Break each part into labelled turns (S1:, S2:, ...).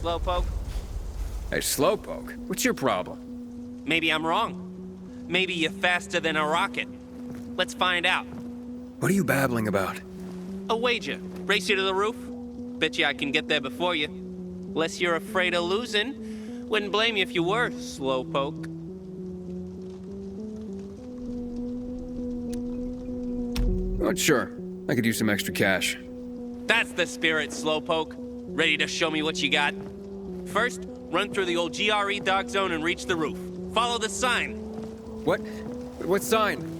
S1: Slowpoke.
S2: Hey, Slowpoke, what's your problem?
S1: Maybe I'm wrong. Maybe you're faster than a rocket. Let's find out.
S2: What are you babbling about?
S1: A wager. Race you to the roof? Bet you I can get there before you. Unless you're afraid of losing. Wouldn't blame you if you were, Slowpoke.
S2: Oh, sure. I could use some extra cash.
S1: That's the spirit, Slowpoke. Ready to show me what you got? First, run through the old GRE dog zone and reach the roof. Follow the sign.
S2: What? What sign?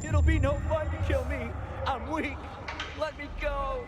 S3: It'll be no fun to kill me. I'm weak. Let me go.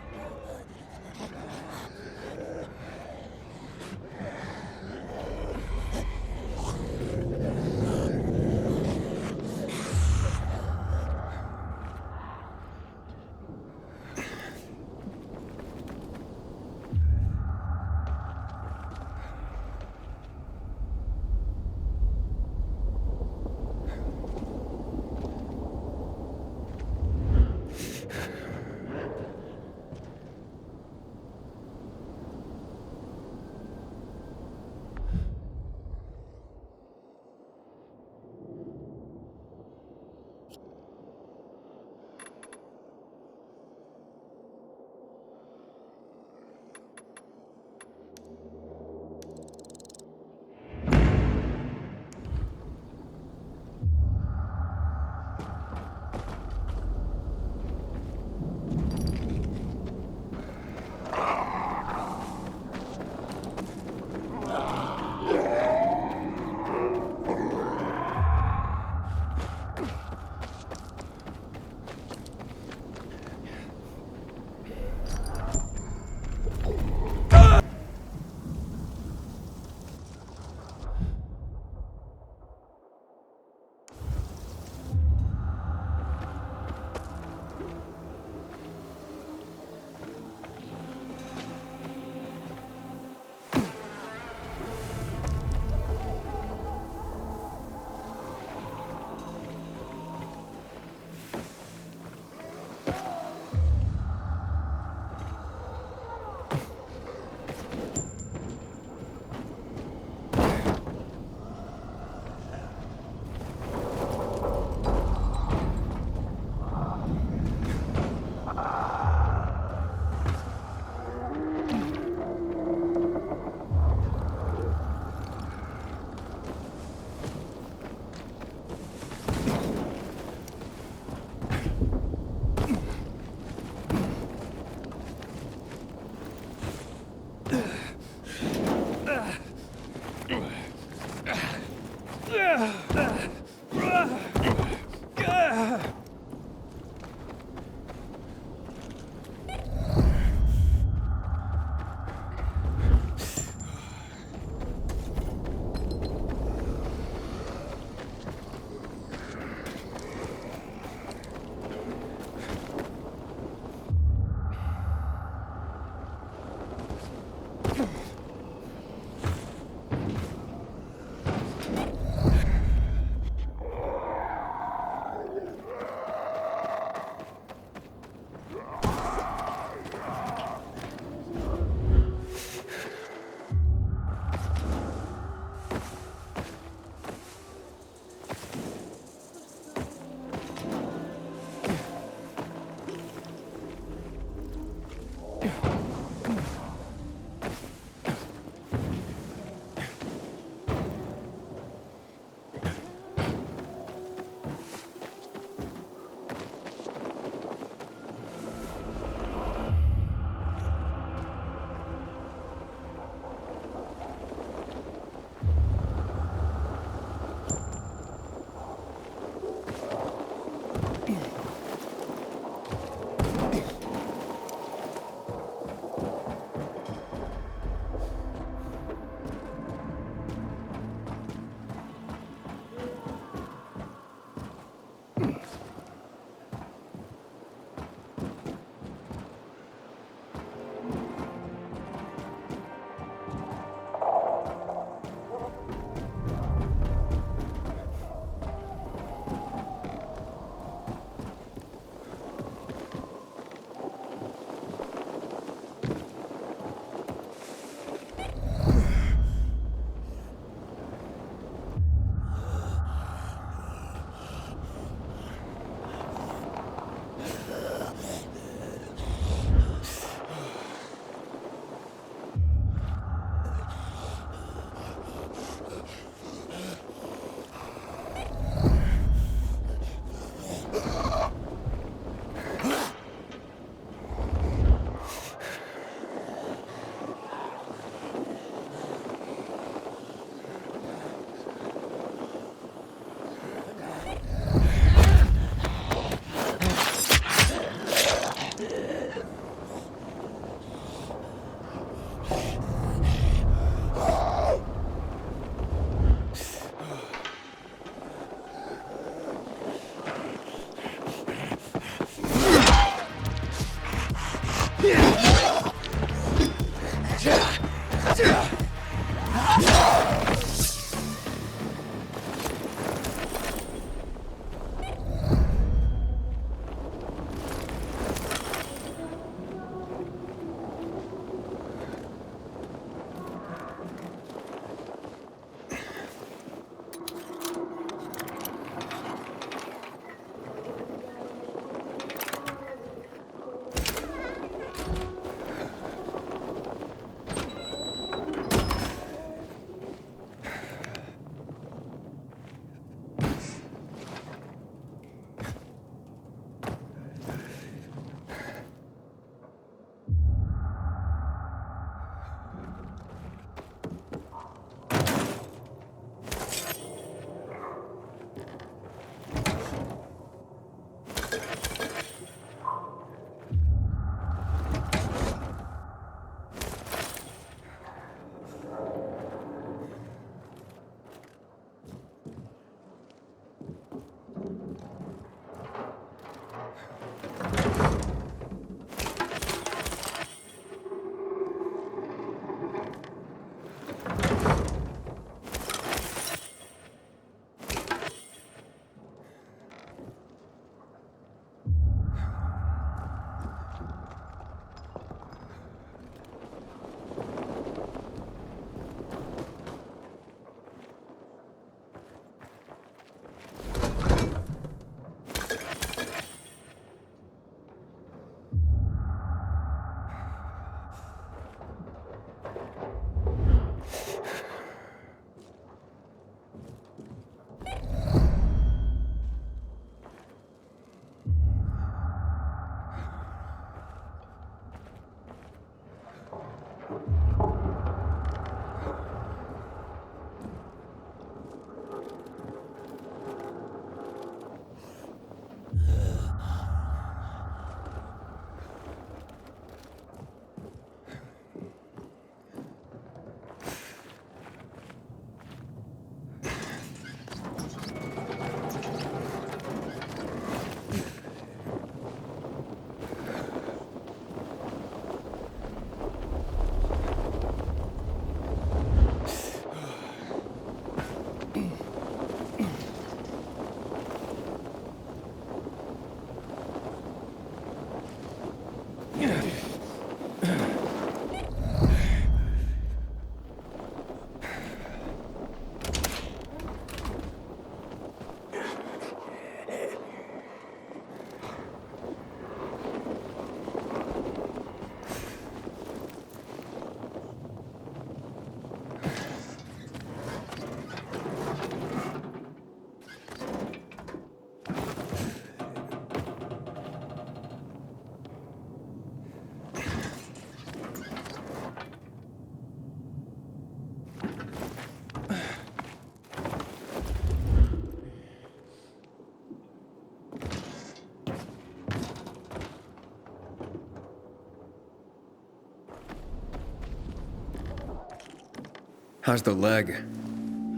S2: How's the leg?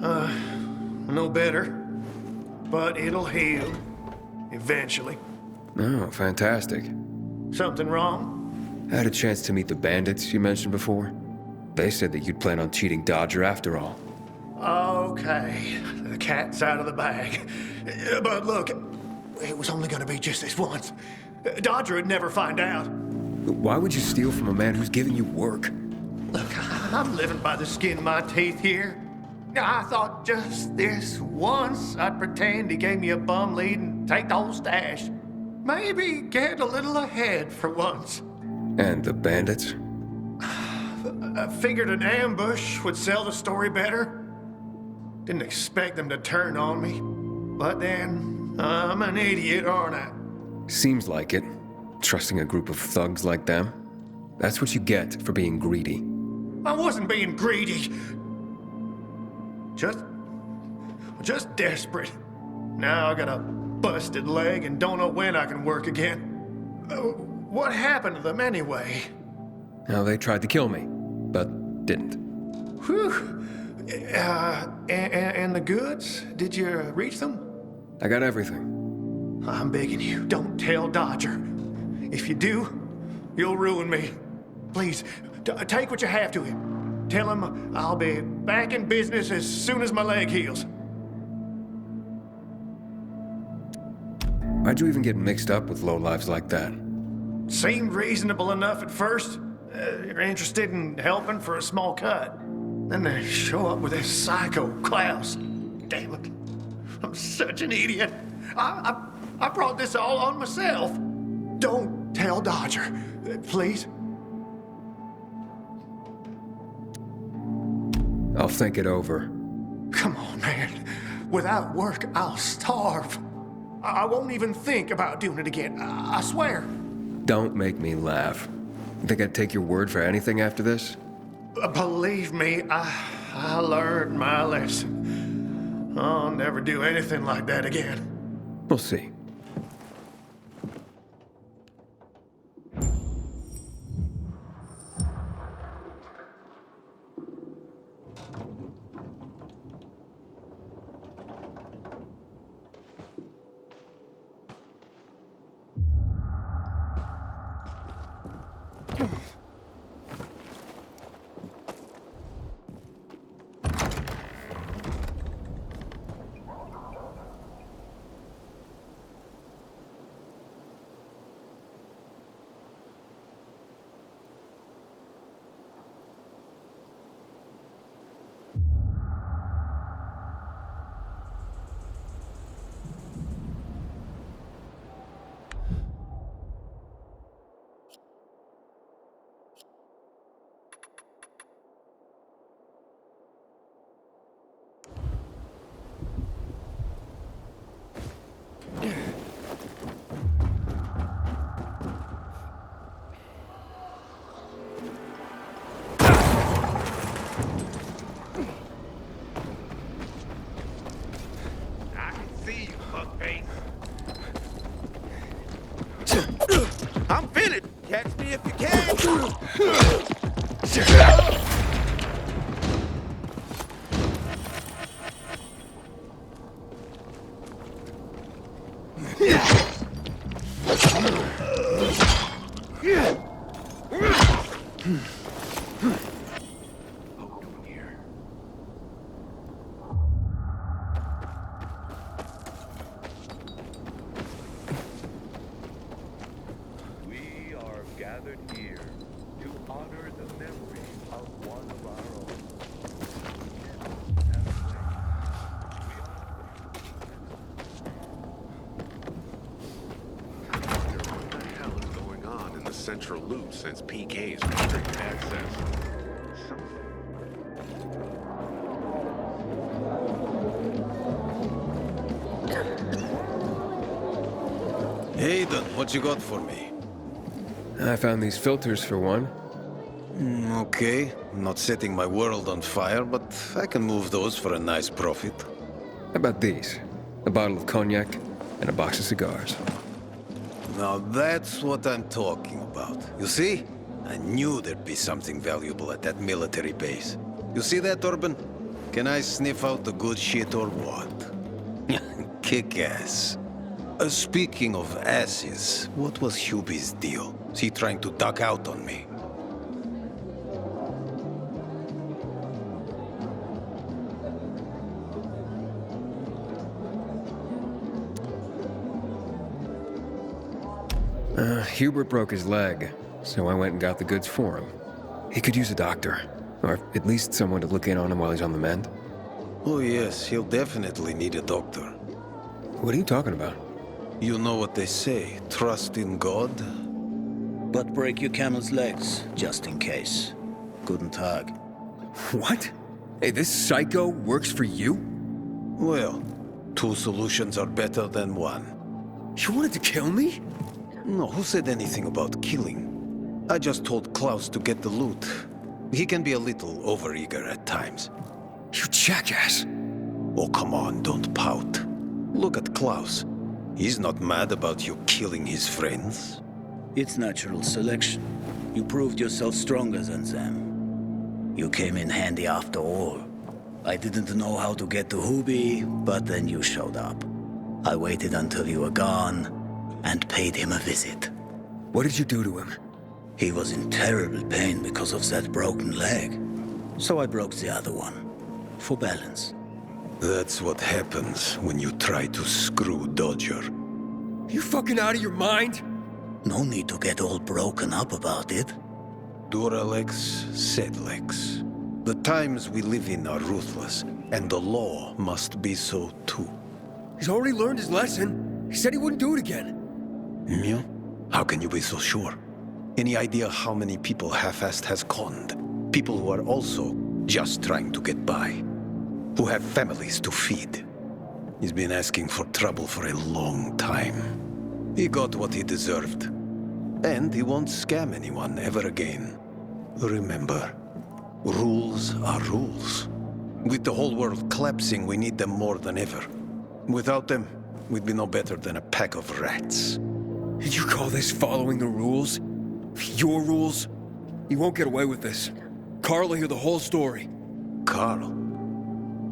S4: No better. But it'll heal. Eventually.
S2: Oh, fantastic.
S4: Something wrong?
S2: I had a chance to meet the bandits you mentioned before. They said that you'd plan on cheating Dodger after all.
S4: Okay. The cat's out of the bag. But look, it was only gonna be just this once. Dodger would never find out.
S2: Why would you steal from a man who's giving you work?
S4: Look, I'm living by the skin of my teeth here. I thought just this once I'd pretend he gave me a bum lead and take the whole stash. Maybe get a little ahead for once.
S2: And the bandits?
S4: I figured an ambush would sell the story better. Didn't expect them to turn on me. But then, I'm an idiot, aren't I?
S2: Seems like it. Trusting a group of thugs like them. That's what you get for being greedy.
S4: I wasn't being greedy. Just desperate. Now I got a busted leg and don't know when I can work again. What happened to them anyway?
S2: Now, they tried to kill me, but didn't.
S4: Whew. And the goods? Did you reach them?
S2: I got everything.
S4: I'm begging you, don't tell Dodger. If you do, You'll ruin me. Please, take what you have to him. Tell him I'll be back in business as soon as my leg heals.
S2: Why'd you even get mixed up with lowlives like that?
S4: Seemed reasonable enough at first. You're interested in helping for a small cut. Then they show up with this psycho Klaus. Damn it. I'm such an idiot. I brought this all on myself. Don't tell Dodger, please.
S2: I'll think it over.
S4: Come on, man. Without work, I'll starve. I won't even think about doing it again. I swear.
S2: Don't make me laugh. You think I'd take your word for anything after this?
S4: Believe me, I learned my lesson. I'll never do anything like that again.
S2: We'll see.
S5: I'm finished. Catch me if you can.
S6: Gathered here to honor the memory of one of our own.
S7: What the hell is going on in the central loop since PK's restricted access?
S8: Hayden, what you got for me?
S2: I found these filters for one.
S8: Okay, I'm not setting my world on fire, but I can move those for a nice profit.
S2: How about these? A bottle of cognac and a box of cigars.
S8: Now that's what I'm talking about. You see? I knew there'd be something valuable at that military base. You see that, Urban? Can I sniff out the good shit or what? Kick ass. Speaking of asses, what was Hubie's deal? Is he trying to duck out on me?
S2: Hubert broke his leg, so I went and got the goods for him. He could use a doctor, or at least someone to look in on him while he's on the mend.
S8: Oh yes, he'll definitely need a doctor.
S2: What are you talking about?
S8: You know what they say, trust in God?
S9: But break your camel's legs, just in case. Guten Tag.
S2: What? Hey, this psycho works for you?
S8: Well, two solutions are better than one.
S2: You wanted to kill me?
S8: No, who said anything about killing? I just told Klaus to get the loot. He can be a little overeager at times.
S2: You jackass!
S8: Oh, come on, don't pout. Look at Klaus. He's not mad about you killing his friends.
S9: It's natural selection. You proved yourself stronger than them. You came in handy after all. I didn't know how to get to Hubie, but then you showed up. I waited until you were gone, and paid him a visit.
S2: What did you do to him?
S9: He was in terrible pain because of that broken leg. So I broke the other one. For balance.
S8: That's what happens when you try to screw Dodger.
S2: You fucking out of your mind?
S9: No need to get all broken up about it.
S8: Duralex, Sedlex. The times we live in are ruthless, and the law must be so too.
S2: He's already learned his lesson. He said he wouldn't do it again.
S8: Yeah? How can you be so sure? Any idea how many people half-assed has conned? People who are also just trying to get by. Who have families to feed. He's been asking for trouble for a long time. He got what he deserved. And he won't scam anyone ever again. Remember, rules are rules. With the whole world collapsing, we need them more than ever. Without them, we'd be no better than a pack of rats.
S2: Did you call this following the rules? Your rules? You won't get away with this. Carl will hear the whole story.
S8: Carl?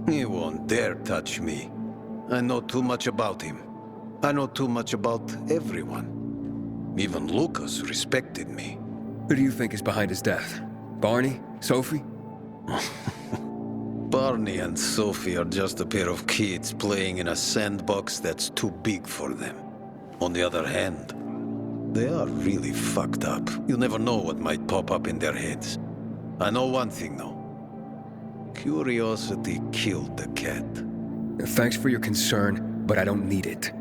S8: He won't dare touch me. I know too much about him. I know too much about everyone. Even Lucas respected me.
S2: Who do you think is behind his death? Barney? Sophie?
S8: Barney and Sophie are just a pair of kids playing in a sandbox that's too big for them. On the other hand, they are really fucked up. You never know what might pop up in their heads. I know one thing, though. Curiosity killed the cat.
S2: Thanks for your concern, but I don't need it.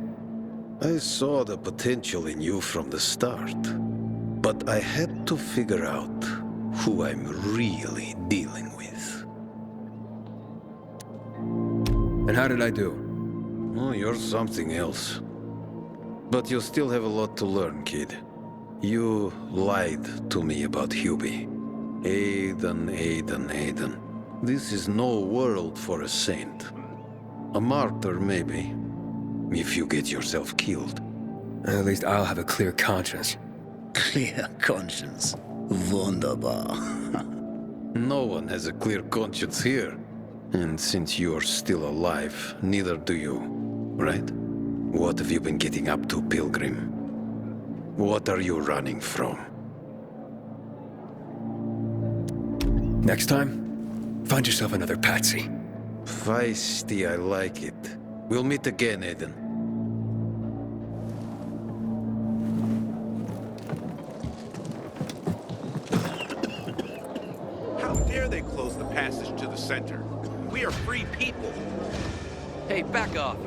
S8: I saw the potential in you from the start. But I had to figure out who I'm really dealing with.
S2: And how did I do?
S8: Oh, you're something else. But you still have a lot to learn, kid. You lied to me about Hubie. Aiden. This is no world for a saint. A martyr, maybe. If you get yourself killed.
S2: At least I'll have a clear conscience.
S9: Clear conscience. Wunderbar.
S8: No one has a clear conscience here. And since you're still alive, neither do you, right? What have you been getting up to, Pilgrim? What are you running from?
S2: Next time, find yourself another patsy.
S8: Feisty, I like it. We'll meet again, Aiden.
S5: How dare they close the passage to the center? We are free people.
S1: Hey, back off.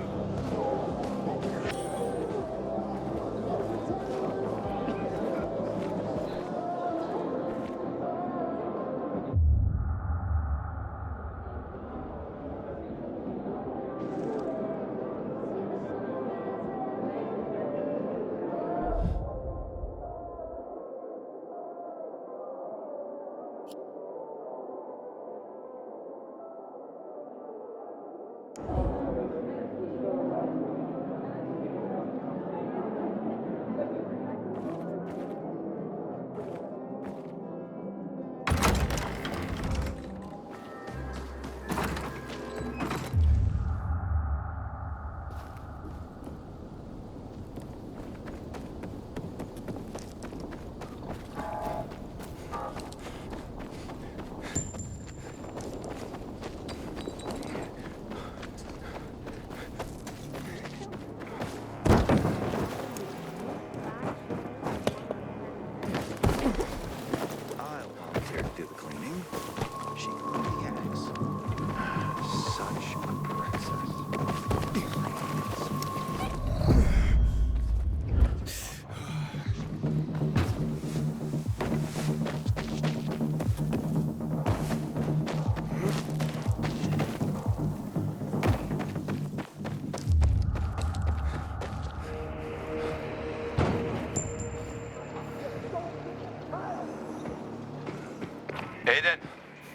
S10: Aiden,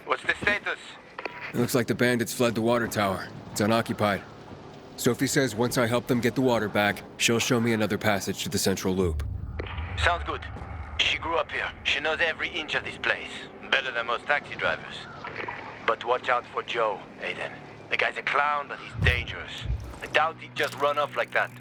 S10: what's the status?
S2: It looks like the bandits fled the water tower. It's unoccupied. Sophie says once I help them get the water back, she'll show me another passage to the central loop.
S10: Sounds good. She grew up here. She knows every inch of this place. Better than most taxi drivers. But watch out for Joe, Aiden. The guy's a clown, but he's dangerous. I doubt he'd just run off like that.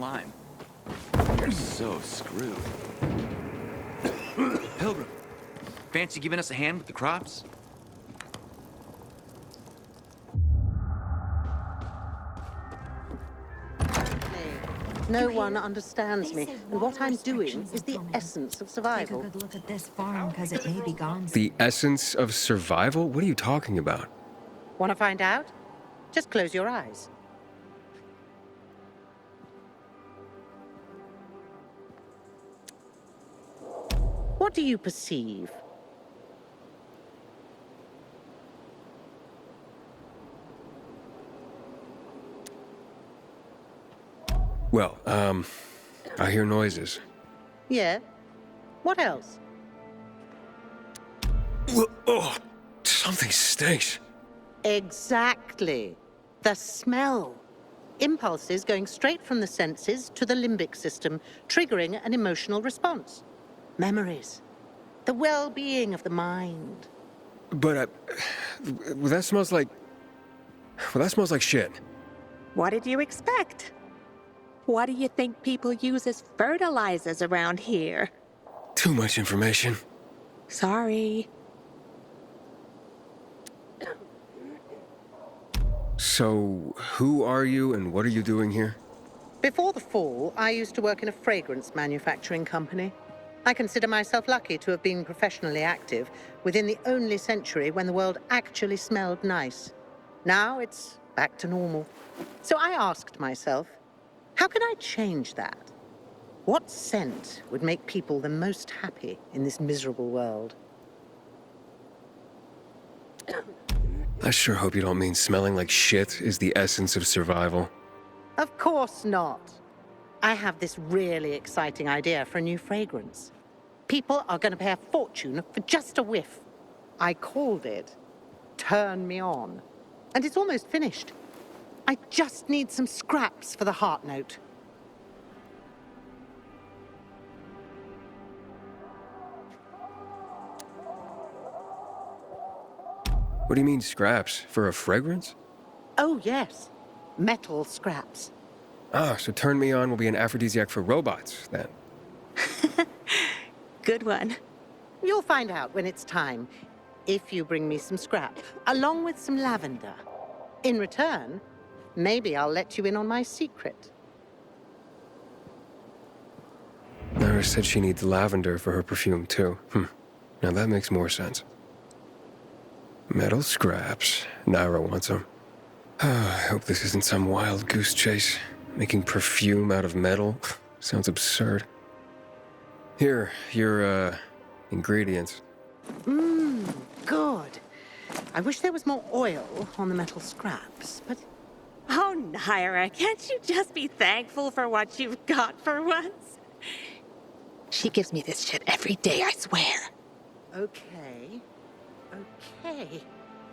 S3: slime. You're so screwed. Pilgrim, fancy giving us a hand with the crops?
S11: No one understands me, and what I'm doing is the essence of survival.
S12: Take a good look at this farm, because it may be gone.
S2: The essence of survival? What are you talking about?
S11: Want to find out? Just close your eyes. What do you perceive?
S2: Well, I hear noises.
S11: Yeah? What else?
S2: Oh, something stinks.
S11: Exactly. The smell. Impulses going straight from the senses to the limbic system, triggering an emotional response. Memories. The well-being of the mind.
S2: But, well, that smells like... Well, that smells like shit.
S13: What did you expect? What do you think people use as fertilizers around here?
S2: Too much information.
S13: Sorry.
S2: So, who are you and what are you doing here?
S11: Before the fall, I used to work in a fragrance manufacturing company. I consider myself lucky to have been professionally active within the only century when the world actually smelled nice. Now it's back to normal. So I asked myself, how can I change that? What scent would make people the most happy in this miserable world?
S2: I sure hope you don't mean smelling like shit is the essence of survival.
S11: Of course not. I have this really exciting idea for a new fragrance. People are going to pay a fortune for just a whiff. I called it Turn Me On. And it's almost finished. I just need some scraps for the heart note.
S2: What do you mean scraps? For a fragrance?
S11: Oh, yes. Metal scraps.
S2: Ah, so Turn Me On will be an aphrodisiac for robots, then.
S13: Good one.
S11: You'll find out when it's time, if you bring me some scrap, along with some lavender. In return, maybe I'll let you in on my secret.
S2: Nara said she needs lavender for her perfume, too. Now that makes more sense. Metal scraps. Nara wants them. I hope this isn't some wild goose chase. Making perfume out of metal sounds absurd. Here, your, ingredients.
S11: Good. I wish there was more oil on the metal scraps, but...
S13: Oh, Naira, can't you just be thankful for what you've got for once? She gives me this shit every day, I swear.
S11: Okay.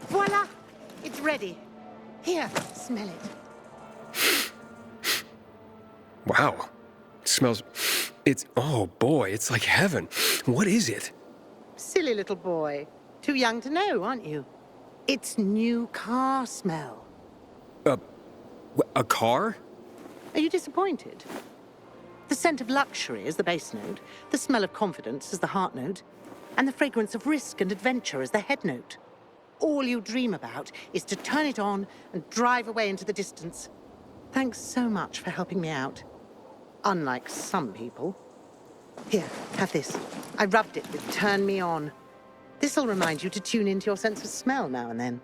S11: Voila! It's ready. Here, smell it.
S2: Wow. It smells... It's... Oh, boy, it's like heaven. What is it?
S11: Silly little boy. Too young to know, aren't you? It's new car smell.
S2: A car?
S11: Are you disappointed? The scent of luxury is the base note, the smell of confidence is the heart note, and the fragrance of risk and adventure is the head note. All you dream about is to turn it on and drive away into the distance. Thanks so much for helping me out. Unlike some people. Here, have this. I rubbed it with Turn Me On. This'll remind you to tune into your sense of smell now and then.